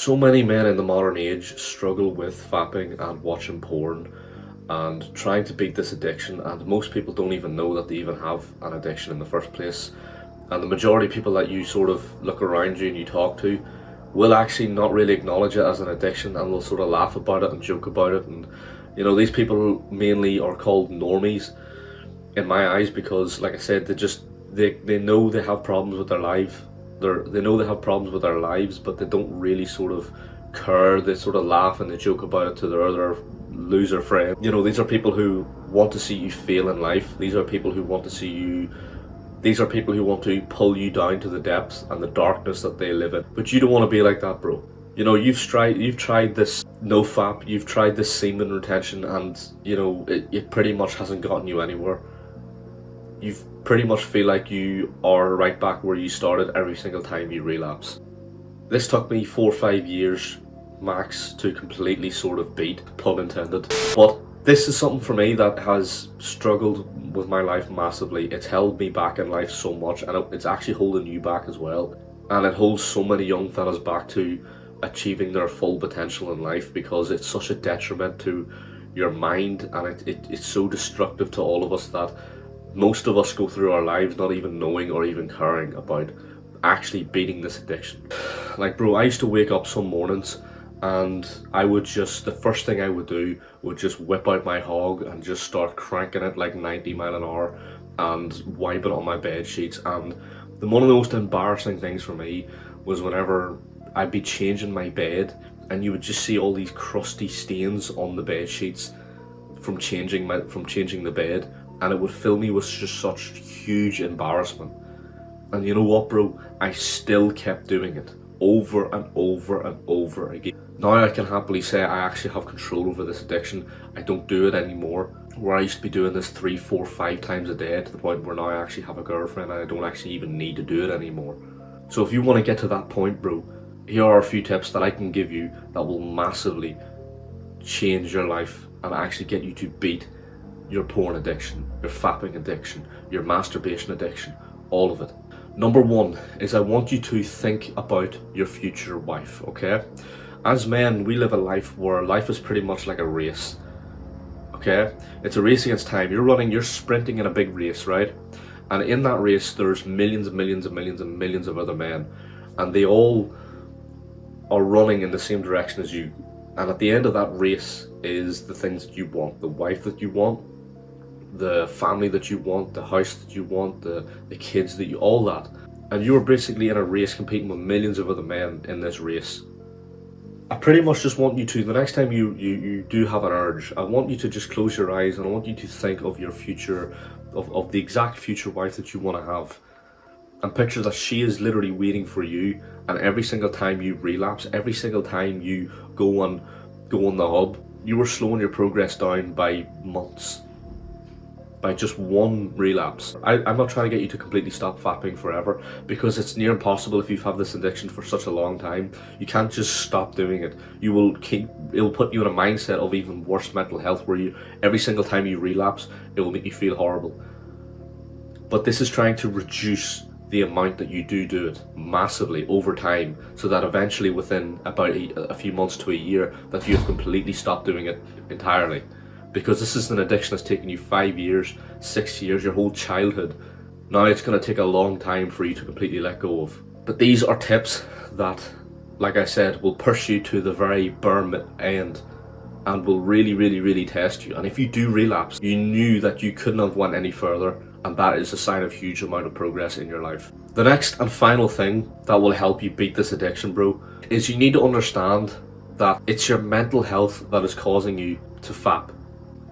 So many men in the modern age struggle with fapping and watching porn and trying to beat this addiction, and most people don't even know that they even have an addiction in the first place. And the majority of people that you sort of look around you and you talk to will actually not really acknowledge it as an addiction, and will sort of laugh about it and joke about it. And these people mainly are called normies in my eyes, because like I said, they know they have problems with their life. They know they have problems with their lives, but they don't really sort of care. They sort of laugh and they joke about it to their other loser friends. These are people who want to see you fail in life. These are people who want to pull you down to the depths and the darkness that they live in. But you don't want to be like that, bro. You've tried this NOFAP, you've tried this semen retention, and it pretty much hasn't gotten you anywhere. You pretty much feel like you are right back where you started every single time you relapse. This took me 4 or 5 years max to completely sort of beat, pun intended. But this is something for me that has struggled with my life massively. It's held me back in life so much, and it's actually holding you back as well. And it holds so many young fellas back to achieving their full potential in life, because it's such a detriment to your mind, and it's so destructive to all of us that most of us go through our lives not even knowing or even caring about actually beating this addiction. Like, bro, I used to wake up some mornings and the first thing I would do would just whip out my hog and just start cranking it like 90 mile an hour and wipe it on my bed sheets. And one of the most embarrassing things for me was whenever I'd be changing my bed and you would just see all these crusty stains on the bed sheets from changing the bed, and it would fill me with just such huge embarrassment. And you know what, bro? I still kept doing it over and over and over again. Now I can happily say I actually have control over this addiction. I don't do it anymore, where I used to be doing this 3, 4, 5 times a day, to the point where now I actually have a girlfriend and I don't actually even need to do it anymore. So if you want to get to that point, bro, here are a few tips that I can give you that will massively change your life and actually get you to beat your porn addiction, your fapping addiction, your masturbation addiction, all of it. Number 1 is I want you to think about your future wife, okay? As men, we live a life where life is pretty much like a race, okay? It's a race against time. You're sprinting in a big race, right? And in that race, there's millions and millions and millions and millions of other men, and they all are running in the same direction as you. And at the end of that race is the things that you want, the wife that you want, the family that you want, the house that you want, the kids that you, all that. And you're basically in a race competing with millions of other men in this race. I pretty much just want you to, the next time you do have an urge, I want you to just close your eyes and I want you to think of your future, of the exact future wife that you want to have. And picture that she is literally waiting for you, and every single time you relapse, every single time you go on the hub, you are slowing your progress down by months. By just one relapse. I'm not trying to get you to completely stop fapping forever, because it's near impossible if you've had this addiction for such a long time. You can't just stop doing it. It'll put you in a mindset of even worse mental health, where every single time you relapse, it will make you feel horrible. But this is trying to reduce the amount that you do it massively over time, so that eventually within about a few months to a year, that you have completely stopped doing it entirely. Because this is an addiction that's taken you 5 years, 6 years, your whole childhood. Now it's going to take a long time for you to completely let go of. But these are tips that, like I said, will push you to the very bare end and will really, really, really test you. And if you do relapse, you knew that you couldn't have went any further, and that is a sign of huge amount of progress in your life. The next and final thing that will help you beat this addiction, bro, is you need to understand that it's your mental health that is causing you to fap.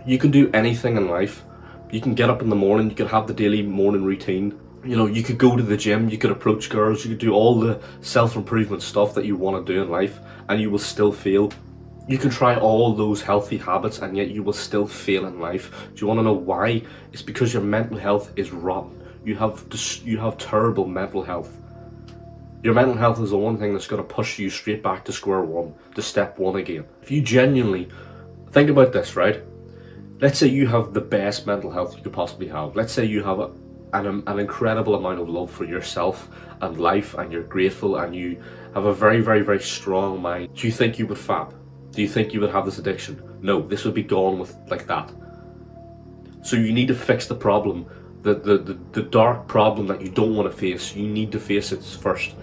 You can do anything in life. You can get up in the morning, you can have the daily morning routine. You could go to the gym, you could approach girls, you could do all the self-improvement stuff that you want to do in life, and you will still fail. You can try all those healthy habits, and yet you will still fail in life. Do you want to know why? It's because your mental health is rotten. You have terrible mental health. Your mental health is the one thing that's going to push you straight back to square one, to step one again. If you genuinely think about this, right? Let's say you have the best mental health you could possibly have. Let's say you have an incredible amount of love for yourself and life, and you're grateful, and have a very, very, very strong mind, do you think you would fap? Do you think you would have this addiction? No, this would be gone with like that. So you need to fix the problem, the dark problem that you don't want to face. You need to face it first.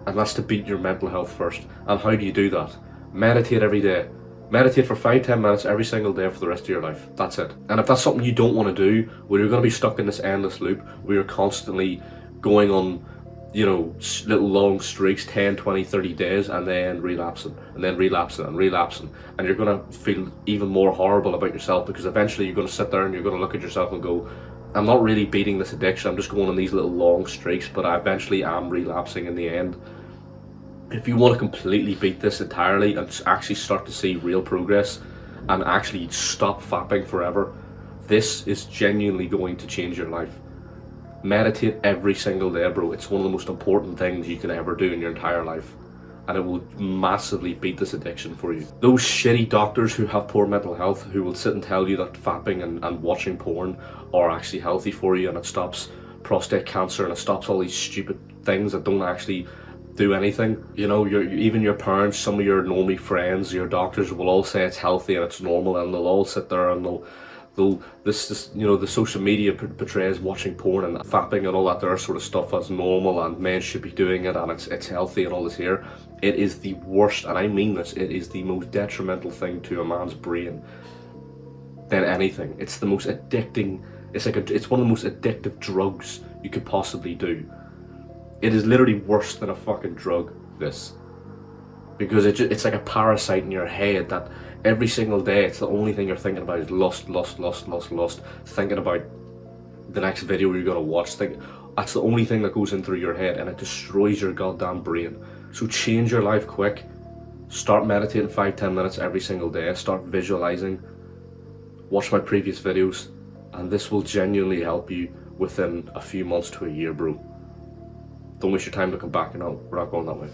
And that's to beat your mental health first. And how do you do that? Meditate every day. Meditate for 5-10 minutes every single day for the rest of your life. That's it. And if that's something you don't want to do, where you're going to be stuck in this endless loop, where you're constantly going on, you know, little long streaks, 10, 20, 30 days, and then relapsing, and then relapsing, and relapsing, and you're going to feel even more horrible about yourself, because eventually you're going to sit there and you're going to look at yourself and go, I'm not really beating this addiction, I'm just going on these little long streaks, but I eventually am relapsing in the end. If you want to completely beat this entirely and actually start to see real progress and actually stop fapping forever, this is genuinely going to change your life. Meditate every single day, bro. It's one of the most important things you can ever do in your entire life, and it will massively beat this addiction for you. Those shitty doctors who have poor mental health, who will sit and tell you that fapping and watching porn are actually healthy for you and it stops prostate cancer and it stops all these stupid things that don't actually do anything. You know, even your parents, some of your normie friends, your doctors will all say it's healthy and it's normal, and they'll all sit there and this you know, the social media portrays watching porn and fapping and all that there sort of stuff as normal, and men should be doing it, and it's healthy and all this here. It is the worst, and I mean this, it is the most detrimental thing to a man's brain than anything. It's the most addicting, it's one of the most addictive drugs you could possibly do. It is literally worse than a fucking drug, this. Because it's like a parasite in your head that every single day it's the only thing you're thinking about is lust, thinking about the next video you're gonna watch. That's the only thing that goes in through your head, and it destroys your goddamn brain. So change your life quick. Start meditating 5-10 minutes every single day. Start visualizing. Watch my previous videos, and this will genuinely help you within a few months to a year, bro. Don't waste your time to come back, we're not going that way.